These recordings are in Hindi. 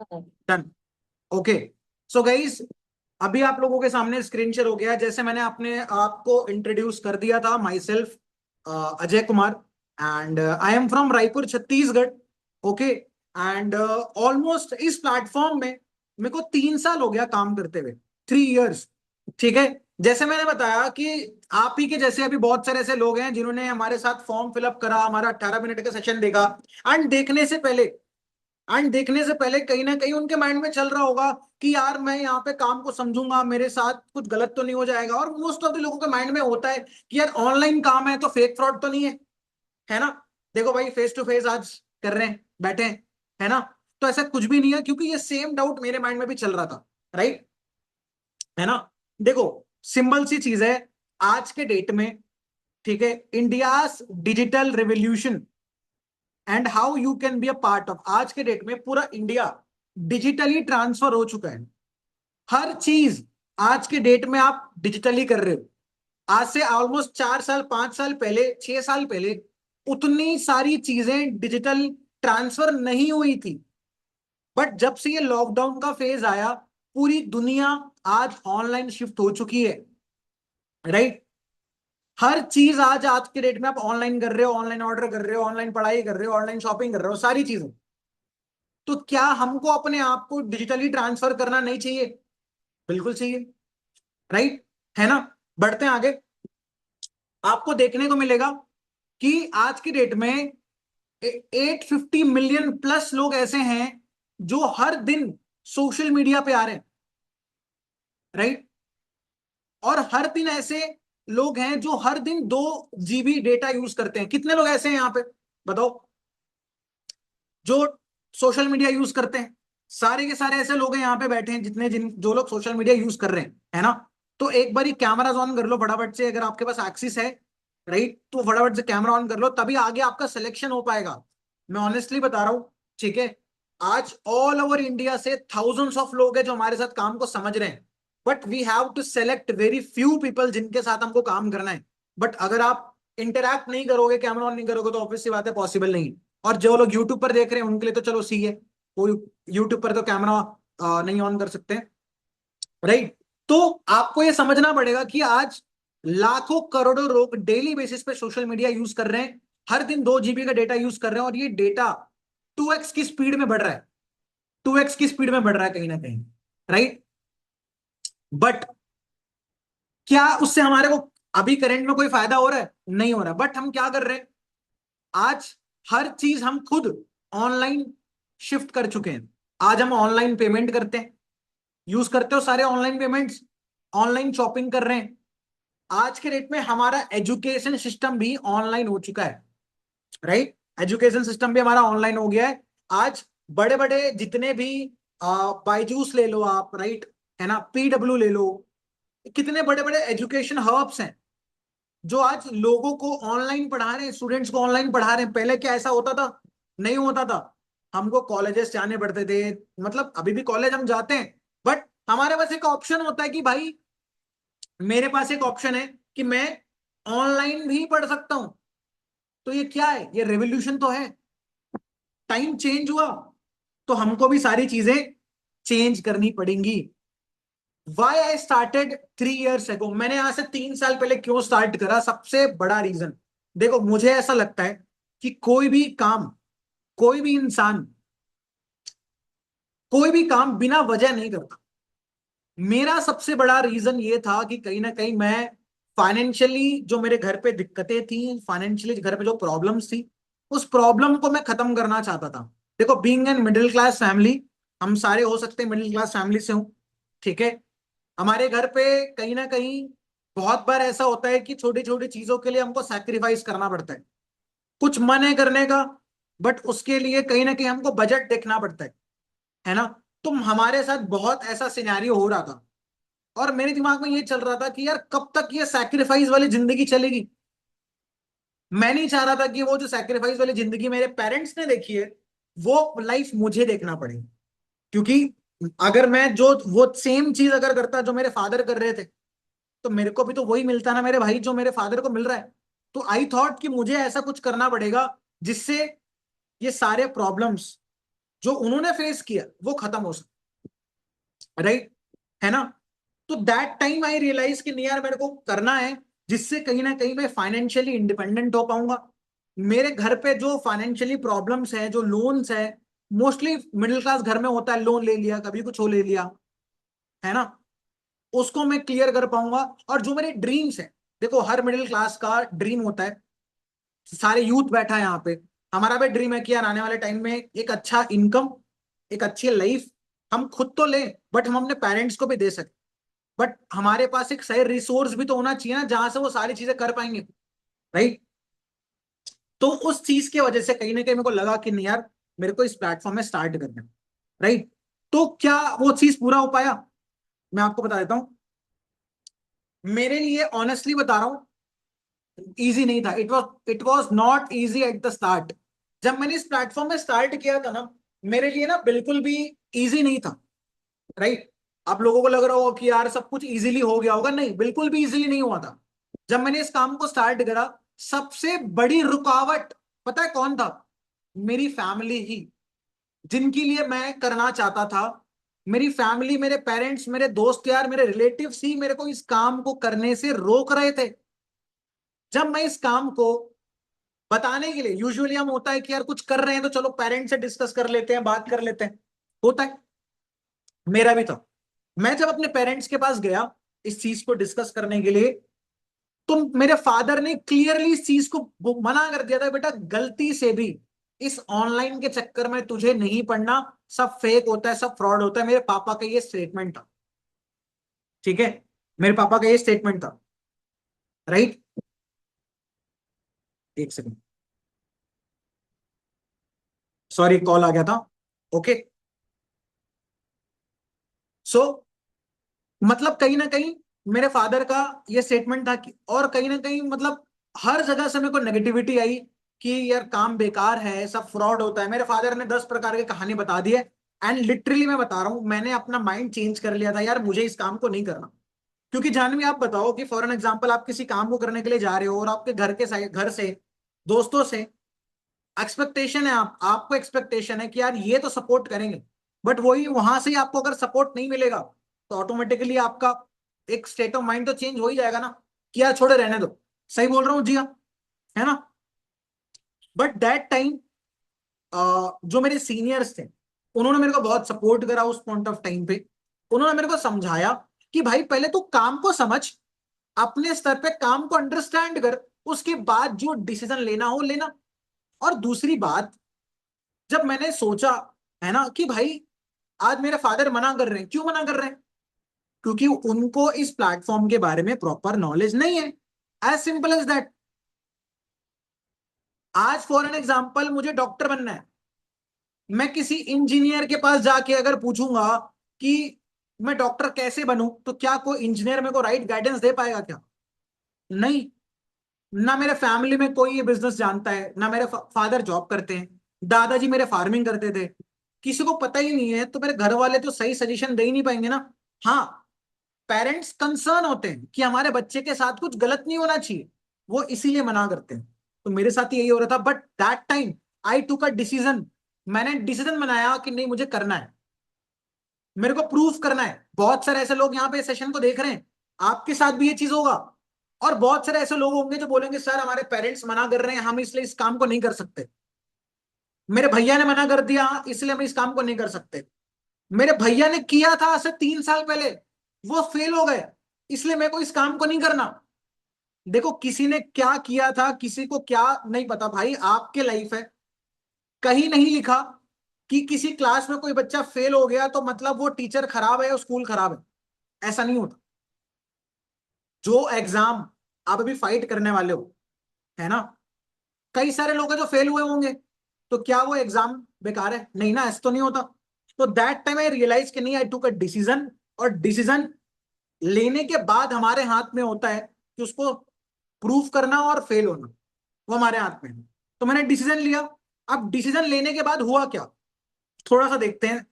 डन। ओके। सो गाइस, अभी आप लोगों के सामने स्क्रीन शेयर हो गया है। जैसे मैंने अपने आपको इंट्रोड्यूस कर दिया था, my self Ajay Kumar, and I am from Raipur Chhattisgarh. Okay. And almost इस प्लेटफॉर्म में मेरे को 3 साल हो गया काम करते हुए, 3 इयर्स। ठीक है। जैसे मैंने बताया कि आप ही के जैसे अभी बहुत सारे ऐसे लोग हैं जिन्होंने हमारे साथ फॉर्म फिलअप करा, हमारा 18 मिनट का सेशन देखा। एंड देखने से पहले कहीं ना कहीं उनके माइंड में चल रहा होगा कि यार मैं यहाँ पे काम को समझूंगा, मेरे साथ कुछ गलत तो नहीं हो जाएगा। और मोस्ट ऑफ द लोगों के माइंड में होता है कि यार ऑनलाइन काम है तो फेक फ्रॉड तो नहीं है ना। देखो भाई, फेस टू फेस आज कर रहे हैं, बैठे हैं, है ना। तो ऐसा कुछ भी नहीं है, क्योंकि ये सेम डाउट मेरे माइंड में भी चल रहा था। राइट, है ना। देखो, सिंपल सी चीज है आज के डेट में। ठीक है, India's digital revolution and how you can be a part of. आज के डेट में पूरा इंडिया डिजिटली ट्रांसफर हो चुका है। हर चीज आज के डेट में आप डिजिटली कर रहे हो। आज से ऑलमोस्ट 4 साल, 5 साल पहले, 6 साल पहले उतनी सारी चीजें डिजिटल ट्रांसफर नहीं हुई थी। बट जब से ये लॉकडाउन का फेज आया, पूरी दुनिया आज ऑनलाइन शिफ्ट हो चुकी है। राइट। हर चीज आज आज के डेट में आप ऑनलाइन कर रहे हो, ऑनलाइन ऑर्डर कर रहे हो, ऑनलाइन पढ़ाई कर रहे हो, ऑनलाइन शॉपिंग कर रहे हो, सारी चीजें। तो क्या हमको अपने आप को डिजिटली ट्रांसफर करना नहीं चाहिए? बिल्कुल चाहिए। राइट, है ना। बढ़ते हैं आगे। आपको देखने को मिलेगा कि आज की डेट में 850 मिलियन प्लस लोग ऐसे हैं जो हर दिन सोशल मीडिया पे आ रहे हैं। राइट। और हर दिन ऐसे लोग हैं जो हर दिन 2 GB डेटा यूज करते हैं। कितने लोग ऐसे हैं यहाँ पे, बताओ, जो सोशल मीडिया यूज करते हैं? सारे के सारे ऐसे लोग हैं यहाँ पे बैठे हैं जितने जिन जो लोग सोशल मीडिया यूज कर रहे हैं, है ना। तो एक बार कैमराज ऑन कर लो फटाफट से, अगर आपके पास एक्सिस है। राइट, तो फटाफट से कैमरा ऑन कर लो, तभी आगे आपका सिलेक्शन हो पाएगा। मैं ऑनेस्टली बता रहा हूं। ठीक है। आज ऑल ओवर इंडिया से थाउजेंड्स ऑफ लोग हैं जो हमारे साथ काम को समझ रहे हैं। But we have to select very few people जिनके साथ हमको काम करना है। बट अगर आप इंटरैक्ट नहीं करोगे, कैमरा ऑन नहीं करोगे, तो ऑब्वियस सी बात है पॉसिबल नहीं। और जो लोग यूट्यूब पर देख रहे हैं उनके लिए तो चलो सी है, कोई यूट्यूब पर तो कैमरा नहीं ऑन कर सकते। राइट। तो आपको ये समझना पड़ेगा कि आज लाखों करोड़ों लोग डेली बेसिस पे सोशल मीडिया यूज कर रहे हैं। हर दिन 2 GB का डेटा यूज कर रहे हैं, और ये डेटा 2x की स्पीड में बढ़ रहा है। 2x की स्पीड में बढ़ रहा है कहीं ना कहीं। राइट। बट क्या उससे हमारे को अभी करंट में कोई फायदा हो रहा है? नहीं हो रहा। बट हम क्या कर रहे हैं, आज हर चीज हम खुद ऑनलाइन शिफ्ट कर चुके हैं। आज हम ऑनलाइन पेमेंट करते हैं, यूज करते हो सारे ऑनलाइन पेमेंट्स, ऑनलाइन शॉपिंग कर रहे हैं। आज के डेट में हमारा एजुकेशन सिस्टम भी ऑनलाइन हो चुका है। राइट, एजुकेशन सिस्टम भी हमारा ऑनलाइन हो गया है। आज बड़े बड़े जितने भी बायजूस ले लो आप, राइट, है ना, पीडब्ल्यू ले लो, कितने बड़े बड़े एजुकेशन हब्स हैं जो आज लोगों को ऑनलाइन पढ़ा रहे हैं, स्टूडेंट्स को ऑनलाइन पढ़ा रहे हैं। पहले क्या ऐसा होता था? नहीं होता था। हमको कॉलेजेस जाने पड़ते थे, मतलब अभी भी कॉलेज हम जाते हैं, बट हमारे पास एक ऑप्शन होता है कि भाई मेरे पास एक ऑप्शन है कि मैं ऑनलाइन भी पढ़ सकता हूं। तो ये क्या है? ये रेवोल्यूशन तो है। टाइम चेंज हुआ, तो हमको भी सारी चीजें चेंज करनी पड़ेंगी। Y I started 3 years ago, मैंने यहां से 3 साल पहले क्यों स्टार्ट करा? सबसे बड़ा रीजन, देखो, मुझे ऐसा लगता है कि कोई भी इंसान कोई भी काम बिना वजह नहीं करता। मेरा सबसे बड़ा रीजन ये था कि कहीं ना कहीं मैं फाइनेंशियली, जो मेरे घर पे दिक्कतें थी, फाइनेंशियली घर पे जो प्रॉब्लम्स थी, उस प्रॉब्लम को मैं खत्म करना चाहता था। देखो, being an middle class family, हम सारे हो सकते हैं मिडिल क्लास फैमिली से हूं। ठीक है। हमारे घर पे कहीं ना कहीं बहुत बार ऐसा होता है कि छोटी छोटी चीजों के लिए हमको सैक्रिफाइस करना पड़ता है। कुछ मन है करने का, बट उसके लिए कहीं ना कहीं हमको बजट देखना पड़ता है ना। तो हमारे साथ बहुत ऐसा सिनेरियो हो रहा था, और मेरे दिमाग में ये चल रहा था कि यार कब तक ये सैक्रिफाइस वाली जिंदगी चलेगी। मैं नहीं चाह रहा था कि वो जो सैक्रिफाइस वाली जिंदगी मेरे पेरेंट्स ने देखी है, वो लाइफ मुझे देखना पड़े। क्योंकि अगर मैं जो वो सेम चीज अगर करता जो मेरे फादर कर रहे थे, तो मेरे को भी तो वही मिलता ना मेरे भाई, जो मेरे फादर को मिल रहा है। तो आई थॉट कि मुझे ऐसा कुछ करना पड़ेगा जिससे ये सारे प्रॉब्लम्स जो उन्होंने फेस किया वो खत्म हो सकता, राइट, है ना। तो दैट टाइम आई रियलाइज कि नहीं यार मेरे को करना है, जिससे कहीं ना कहीं मैं फाइनेंशियली इंडिपेंडेंट हो पाऊंगा। मेरे घर पे जो फाइनेंशियली प्रॉब्लम्स है, जो लोन्स है, मोस्टली मिडिल क्लास घर में होता है, लोन ले लिया, कभी कुछ हो ले लिया, है ना, उसको मैं क्लियर कर पाऊंगा। और जो मेरे ड्रीम्स है, देखो हर मिडिल क्लास का ड्रीम होता है, सारे यूथ बैठा है यहाँ पे, हमारा भी ड्रीम है कि यार आने वाले टाइम में एक अच्छा इनकम, एक अच्छी लाइफ हम खुद तो लें, बट हम अपने पेरेंट्स को भी दे सकें। बट हमारे पास एक सही रिसोर्स भी तो होना चाहिए ना, जहां से वो सारी चीजें कर पाएंगे, राइट। तो उस चीज की वजह से कहीं ना कहीं मेरे को लगा कि नहीं यार, मेरे को इस प्लेटफॉर्म में स्टार्ट करना है, राइट। तो क्या वो चीज पूरा हो पाया? मैं आपको बता देता हूं, मेरे लिए ऑनेस्टली बता रहा हूं, इजी नहीं था। It was not easy at the start. जब मैंने इस प्लेटफॉर्म में स्टार्ट किया था ना, मेरे लिए ना बिल्कुल भी इजी नहीं था, राइट। आप लोगों को लग रहा होगा कि यार सब कुछ इजीली हो गया होगा, नहीं, बिल्कुल भी इजीली नहीं हुआ था। जब मैंने इस काम को स्टार्ट करा, सबसे बड़ी रुकावट पता है कौन था? मेरी फैमिली ही, जिनके लिए मैं करना चाहता था। मेरी फैमिली, मेरे पेरेंट्स, मेरे दोस्त यार, मेरे रिलेटिव्स ही मेरे को इस काम को करने से रोक रहे थे। जब मैं इस काम को बताने के लिए, यूजुअली हम होता है कि यार कुछ कर रहे हैं तो चलो पेरेंट्स से डिस्कस कर लेते हैं, बात कर लेते हैं, होता है, मेरा भी था। मैं जब अपने पेरेंट्स के पास गया इस चीज को डिस्कस करने के लिए, तो मेरे फादर ने क्लियरली इस चीज को मना कर दिया था, बेटा गलती से भी इस ऑनलाइन के चक्कर में तुझे नहीं पढ़ना, सब फेक होता है, सब फ्रॉड होता है। मेरे पापा का ये स्टेटमेंट था, ठीक है, मेरे पापा का ये स्टेटमेंट था, राइट। एक सेकंड, सॉरी कॉल आ गया था। ओके, सो मतलब कहीं ना कहीं मेरे फादर का ये स्टेटमेंट था कि, और कहीं ना कहीं मतलब हर जगह से मेरे को नेगेटिविटी आई कि यार काम बेकार है, सब फ्रॉड होता है। मेरे फादर ने 10 प्रकार की कहानी बता दी है। एंड लिटरली मैं बता रहा हूं, मैंने अपना माइंड चेंज कर लिया था, यार मुझे इस काम को नहीं करना। क्योंकि जानवी आप बताओ कि फॉर एन एग्जाम्पल आप किसी काम को करने के लिए जा रहे हो, और आपके घर से, दोस्तों से एक्सपेक्टेशन है, आपको एक्सपेक्टेशन है कि यार ये तो सपोर्ट करेंगे, बट वही वहां से ही आपको अगर सपोर्ट नहीं मिलेगा, तो ऑटोमेटिकली आपका एक स्टेट ऑफ माइंड तो चेंज हो ही जाएगा ना, कि यार छोड़े रहने दो। सही बोल रहा हूँ जी हाँ, है ना। बट दैट टाइम जो मेरे सीनियर्स थे, उन्होंने मेरे को बहुत सपोर्ट करा उस पॉइंट ऑफ टाइम पे। उन्होंने मेरे को समझाया कि भाई पहले तू काम को समझ, अपने स्तर पे काम को अंडरस्टैंड कर, उसके बाद जो डिसीजन लेना हो लेना। और दूसरी बात, जब मैंने सोचा, है ना, कि भाई आज मेरे फादर मना कर रहे हैं, क्यों मना कर रहे हैं? क्योंकि उनको इस प्लेटफॉर्म के बारे में प्रॉपर नॉलेज नहीं है, एज सिंपल एज दैट। आज फॉर एन एग्जाम्पल मुझे डॉक्टर बनना है, मैं किसी इंजीनियर के पास जाके अगर पूछूंगा कि मैं डॉक्टर कैसे बनूं, तो क्या कोई इंजीनियर मेरे को राइट गाइडेंस दे पाएगा क्या? नहीं। ना मेरे फैमिली में कोई ये बिजनेस जानता है, ना मेरे फादर जॉब करते हैं, दादाजी मेरे फार्मिंग करते थे, किसी को पता ही नहीं है, तो मेरे घर वाले तो सही सजेशन दे ही नहीं पाएंगे ना। हाँ, पेरेंट्स कंसर्न होते हैं कि हमारे बच्चे के साथ कुछ गलत नहीं होना चाहिए, वो इसीलिए मना करते हैं। तो मेरे साथ यही हो रहा था, बट दैट टाइम आई टूक अ डिसीजन। मैंने डिसीजन बनाया कि नहीं, मुझे करना है, मेरे को प्रूफ करना है। बहुत सारे ऐसे लोग यहाँ पे सेशन को देख रहे हैं, आपके साथ भी ये चीज होगा। और बहुत सारे ऐसे लोग होंगे जो बोलेंगे सर हमारे पेरेंट्स मना कर रहे हैं, हम इसलिए इस काम को नहीं कर सकते। मेरे भैया ने मना कर दिया, इसलिए हम इस काम को नहीं कर सकते। मेरे भैया ने किया था आज से 3 साल पहले, वो फेल हो गए, इसलिए मेरे को इस काम को नहीं करना। देखो किसी ने क्या किया था, किसी को क्या नहीं पता, भाई आपके लाइफ है। कहीं नहीं लिखा कि किसी क्लास में कोई बच्चा फेल हो गया तो मतलब वो टीचर खराब है या स्कूल खराब है, ऐसा नहीं होता। जो एग्जाम आप अभी फाइट करने वाले हो, है ना, कई सारे लोग हैं जो फेल हुए होंगे, तो क्या वो एग्जाम बेकार है? नहीं ना, ऐसा तो नहीं होता। तो दैट टाइम आई रियलाइज कि नहीं, आई टुक अ डिसीजन। और डिसीजन लेने के बाद हमारे हाथ में होता है कि उसको प्रूफ करना और फेल होना, वो हमारे हाथ में है। तो मैंने डिसीजन लिया। अब डिसीजन लेने के बाद हुआ क्या, थोड़ा सा देखते हैं,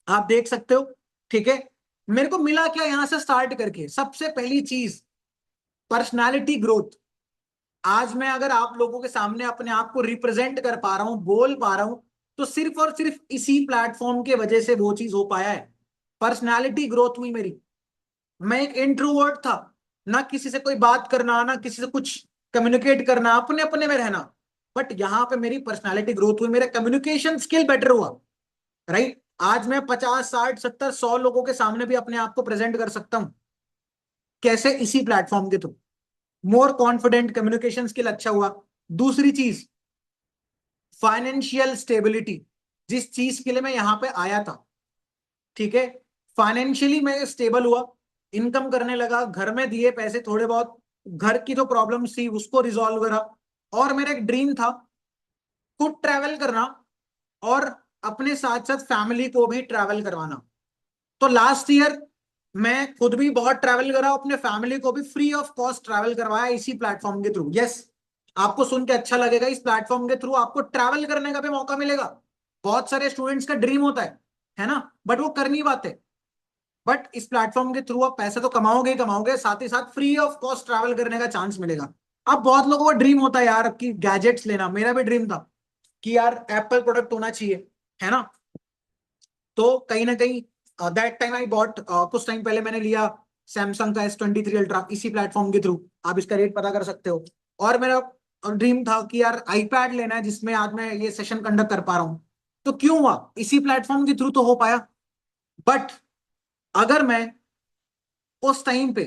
आप देख सकते हो, ठीक है। मेरे को मिला क्या यहां से स्टार्ट करके? सबसे पहली चीज, पर्सनालिटी ग्रोथ। आज मैं अगर आप लोगों के सामने अपने आप को रिप्रेजेंट कर पा रहा हूं, बोल पा रहा हूं, तो सिर्फ और सिर्फ इसी प्लेटफॉर्म के वजह से वो चीज हो पाया है। पर्सनालिटी ग्रोथ हुई मेरी। मैं एक इंट्रोवर्ट था, ना किसी से कोई बात करना, ना किसी से कुछ कम्युनिकेट करना, अपने अपने में रहना। बट यहां पे मेरी पर्सनालिटी ग्रोथ हुई, मेरा कम्युनिकेशन स्किल बेटर हुआ। राइट, आज मैं 50, 60, 70, 100 लोगों के सामने भी अपने आप को प्रेजेंट कर सकता हूं। कैसे? इसी प्लेटफॉर्म के through. More confident, communication skill अच्छा हुआ। दूसरी चीज, फाइनेंशियल स्टेबिलिटी। जिस चीज के लिए मैं यहां पे आया था, ठीक है, फाइनेंशियली मैं स्टेबल हुआ, इनकम करने लगा, घर में दिए पैसे थोड़े बहुत, घर की जो प्रॉब्लम्स थी उसको रिजॉल्व करा। और मेरा एक ड्रीम था खुद ट्रैवल करना, और अपने साथ साथ फैमिली को भी ट्रैवल करवाना। तो लास्ट ईयर मैं खुद भी बहुत ट्रैवल करा, अपने फैमिली को भी फ्री ऑफ कॉस्ट ट्रैवल करवाया इसी प्लेटफॉर्म के थ्रू। यस, आपको सुन के अच्छा लगेगा, इस प्लेटफॉर्म के थ्रू आपको ट्रैवल करने का भी मौका मिलेगा। बहुत सारे स्टूडेंट्स का ड्रीम होता है ना, बट वो कर नहीं पाते। बट इस प्लेटफॉर्म के थ्रू आप पैसे तो कमाओगे ही कमाओगे, साथ ही साथ फ्री ऑफ कॉस्ट ट्रैवल करने का चांस मिलेगा। अब बहुत लोगों को ड्रीम होता है यार कि गैजेट्स लेना, मेरा भी ड्रीम था कि यार एप्पल प्रोडक्ट होना चाहिए, है ना। तो कहीं ना कहीं दैट टाइम आई बॉट, कुछ टाइम पहले मैंने लिया सैमसंग का S23 अल्ट्रा, इसी प्लेटफॉर्म के थ्रू। आप इसका रेट पता कर सकते हो। और मेरा ड्रीम था कि यार आईपैड लेना है जिसमें आज मैं ये सेशन कंडक्ट कर पा रहा हूं। तो क्यों हुआ? इसी प्लेटफॉर्म के थ्रू तो हो पाया। बट अगर मैं उस टाइम पे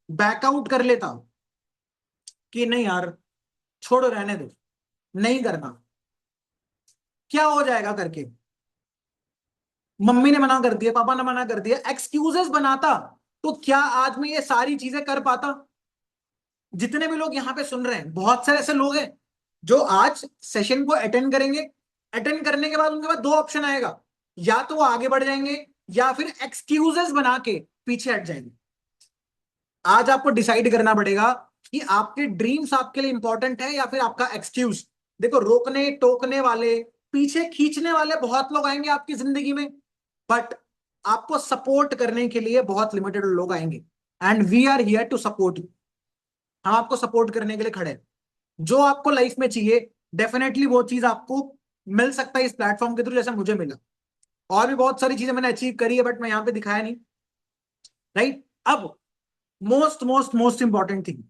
बैकआउट कर लेता कि नहीं यार, छोड़ो, रहने दो, नहीं करना, क्या हो जाएगा करके, मम्मी ने मना कर दिया, पापा ने मना कर दिया, एक्सक्यूजेस बनाता, तो क्या आज मैं ये सारी चीजें कर पाता? जितने भी लोग यहाँ पे सुन रहे हैं, बहुत सारे ऐसे लोग हैं जो आज सेशन को अटेंड करेंगे, अटेंड करने के बाद उनके पास दो ऑप्शन आएगा, या तो वो आगे बढ़ जाएंगे या फिर एक्सक्यूजेस बना के पीछे हट जाएंगे। आज आपको डिसाइड करना पड़ेगा कि आपके ड्रीम्स आपके लिए इंपॉर्टेंट है या फिर आपका एक्सक्यूज। देखो, रोकने टोकने वाले, पीछे खींचने वाले बहुत लोग आएंगे आपकी जिंदगी में, बट आपको सपोर्ट करने के लिए बहुत लिमिटेड लोग आएंगे। And we are here to support you. हम आपको सपोर्ट करने के लिए खड़े हैं। जो आपको लाइफ में चाहिए, डेफिनेटली वो चीज आपको मिल सकता है इस प्लेटफॉर्म के थ्रू, जैसे मुझे मिला। और भी बहुत सारी चीजें मैंने अचीव करी है, बट मैं यहाँ पे दिखाया नहीं। राइट, अब most most most important thing,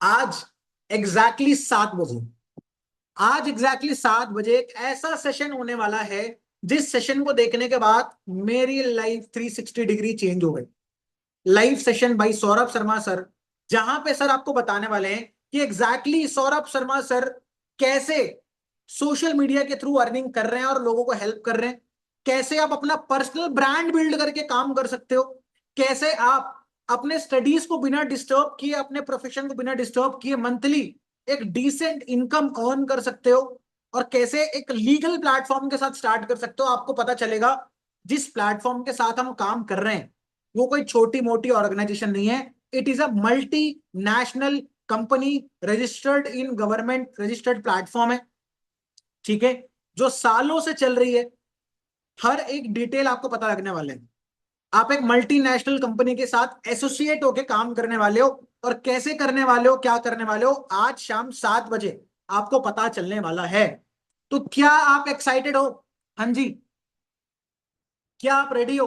आज एग्जैक्टली 7 बजे, आज एग्जैक्टली 7 बजे एक ऐसा सेशन होने वाला है जिस सेशन को देखने के बाद मेरी लाइफ 360 डिग्री चेंज हो गई। Live session by Saurabh Sharma sir, जहां पे सर आपको बताने वाले हैं कि एग्जैक्टली सौरभ शर्मा सर कैसे सोशल मीडिया के थ्रू अर्निंग कर रहे हैं और लोगों को हेल्प कर रहे हैं। कैसे आप अपना पर्सनल ब्रांड बिल्ड करके काम कर सकते हो। कैसे आप अपने स्टडीज को बिना डिस्टर्ब किए, अपने प्रोफेशन को बिना डिस्टर्ब किए मंथली एक डिसेंट इनकम अर्न कर सकते हो। और कैसे एक लीगल प्लेटफॉर्म के साथ स्टार्ट कर सकते हो। आपको पता चलेगा जिस प्लेटफॉर्म के साथ हम काम कर रहे हैं वो कोई छोटी मोटी ऑर्गेनाइजेशन नहीं है। It is a multi national company, registered in government, registered platform है, ठीक है, जो सालों से चल रही है। हर एक डिटेल आपको पता लगने वाले हैं। आप एक मल्टीनेशनल कंपनी के साथ एसोसिएट होके काम करने वाले हो, और कैसे करने वाले हो, क्या करने वाले हो, आज शाम 7 बजे आपको पता चलने वाला है। तो क्या आप एक्साइटेड हो? हाँ जी, क्या आप रेडी हो?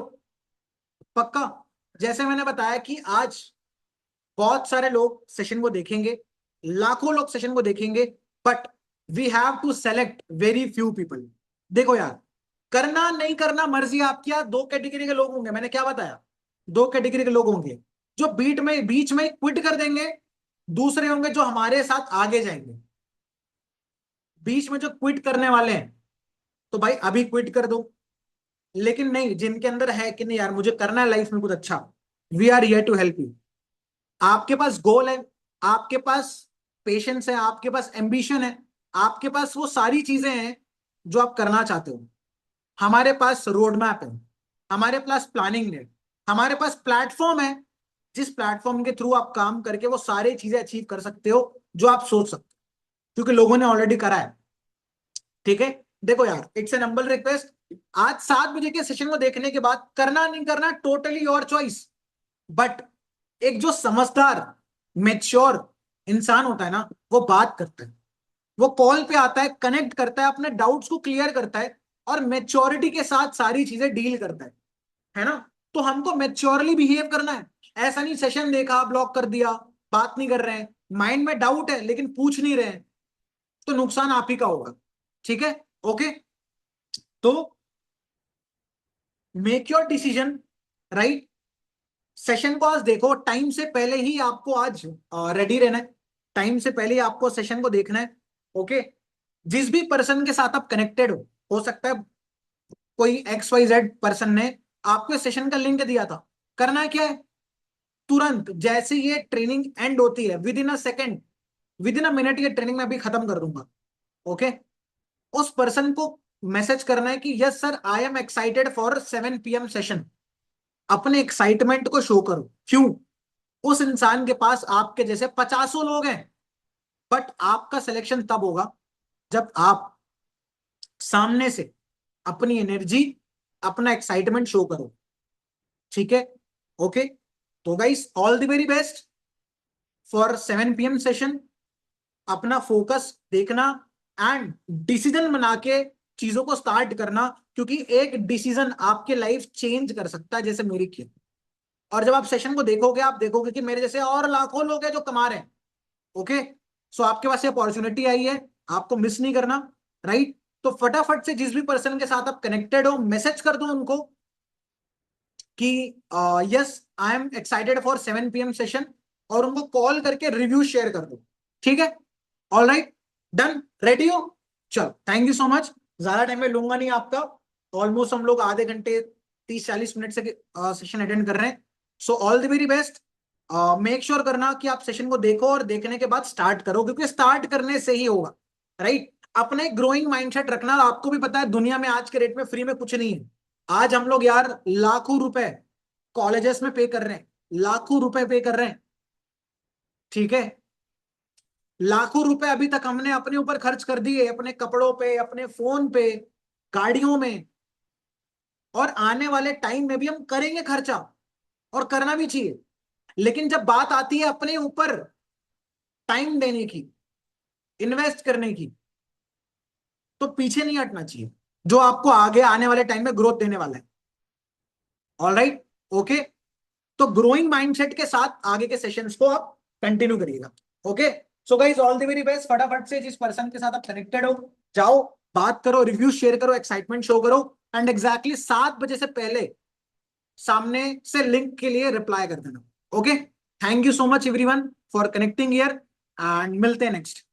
पक्का? जैसे मैंने बताया कि आज बहुत सारे लोग सेशन को देखेंगे, लाखों लोग सेशन को देखेंगे, but we have to select very few people. देखो यार, करना नहीं करना मर्जी आपकी। यार, दो कैटेगरी के लोग होंगे, मैंने क्या बताया, दो कैटेगरी के लोग होंगे, जो बीच में क्विट कर देंगे। दूसरे होंगे जो हमारे साथ आगे जाएंगे। बीच में जो क्विट करने वाले हैं, तो भाई अभी क्विट कर दो। लेकिन नहीं, जिनके अंदर है कि नहीं यार मुझे करना है लाइफ में कुछ अच्छा, we are here to help you. आपके पास गोल है, आपके पास पेशेंस है, आपके पास एम्बिशन है, आपके पास वो सारी चीजें हैं जो आप करना चाहते हो। हमारे पास रोड मैप है, हमारे पास प्लानिंग है, हमारे पास प्लेटफॉर्म है जिस प्लेटफॉर्म के थ्रू आप काम करके वो सारी चीजें अचीव कर सकते हो जो आप सोच सकते हो, क्योंकि लोगों ने ऑलरेडी करा है। ठीक है, देखो यार, इट्स एन हम्बल रिक्वेस्ट, आज 7 बजे के सेशन को देखने के बाद करना नहीं करना टोटली योर चॉइस। बट एक जो समझदार, मेच्योर इंसान होता है ना, वो बात करता है। वो कॉल पे आता है, कनेक्ट करता है, अपने डाउट्स को क्लियर करता है और मेच्योरिटी के साथ सारी चीजें डील करता है ना। तो हमको मेच्योरली बिहेव करना है। ऐसा नहीं सेशन देखा ब्लॉक कर दिया, बात नहीं कर रहे हैं, माइंड में डाउट है लेकिन पूछ नहीं रहे हैं, तो नुकसान आप ही का होगा। ठीक है, ओके। तो make your decision, right. Session को आज देखो, टाइम से पहले ही आपको आज रेडी रहना है, टाइम से पहले ही आपको सेशन को देखना है। ओके, जिस भी पर्सन के साथ आप कनेक्टेड हो सकता है कोई XYZ पर्सन ने आपको सेशन का लिंक दिया था, करना है क्या है, तुरंत जैसे ये ट्रेनिंग एंड होती है, with in a second, with in a minute ये ट्रेनिंग मैं अभी खत्म कर दूंगा। ओके, उस पर्सन को मैसेज करना है कि yes sir I am excited for 7 PM session. अपने एक्साइटमेंट को शो करो। क्यों? उस इंसान के पास आपके जैसे पचासों लोग हैं, बट आपका सिलेक्शन तब होगा जब आप सामने से अपनी एनर्जी, अपना एक्साइटमेंट शो करो। ठीक है, ओके। तो guys all the very best for 7 PM session. अपना फोकस देखना एंड डिसीजन बना के चीजों को स्टार्ट करना, क्योंकि एक डिसीजन आपके लाइफ चेंज कर सकता है, जैसे मेरी किया। और जब आप सेशन को देखोगे, आप देखोगे कि मेरे जैसे और लाखों लोग हैं जो कमा रहे हैं। ओके, सो आपके पास ये अपॉर्चुनिटी आई है, आपको मिस नहीं करना, राइट। तो फटाफट से जिस भी पर्सन के साथ आप कनेक्टेड हो, मैसेज कर दो उनको कि yes I am excited for 7 PM session, और उनको कॉल करके रिव्यू शेयर कर दो। ठीक है, ऑल राइट, डन, रेडी हो? चलो, थैंक यू सो मच। ज्यादा टाइम में लूंगा नहीं आपका, ऑलमोस्ट हम लोग आधे घंटे 30-40 मिनट से सेशन अटेंड कर रहे हैं। So all the very best. Make sure करना कि आप सेशन को देखो और देखने के बाद स्टार्ट करो, क्योंकि स्टार्ट करने से ही होगा, राइट। अपने ग्रोइंग माइंडसेट रखना। आपको भी पता है दुनिया में आज के रेट में फ्री में कुछ नहीं है। आज हम लोग यार लाखों रुपए कॉलेजेस में पे कर रहे हैं, लाखों रुपए पे कर रहे हैं। ठीक है, लाखों रुपए अभी तक हमने अपने ऊपर खर्च कर दिए, अपने कपड़ों पे, अपने फोन पे, गाड़ियों में, और आने वाले टाइम में भी हम करेंगे खर्चा, और करना भी चाहिए। लेकिन जब बात आती है अपने ऊपर टाइम देने की, इन्वेस्ट करने की, तो पीछे नहीं हटना चाहिए, जो आपको आगे आने वाले टाइम में ग्रोथ देने वाला है। All right, okay. तो ग्रोइंग माइंडसेट के साथ आगे के सेशंस को आप कंटिन्यू करिएगा। Okay, so guys all the very best. फटाफट से जिस पर्सन के साथ आप कनेक्टेड हो, जाओ, बात करो, रिव्यू शेयर करो, एक्साइटमेंट शो करो, एंड एग्जैक्टली 7 बजे से पहले सामने से लिंक के लिए रिप्लाई कर देना। Okay, thank you so much everyone for connecting here, and मिलते हैं नेक्स्ट।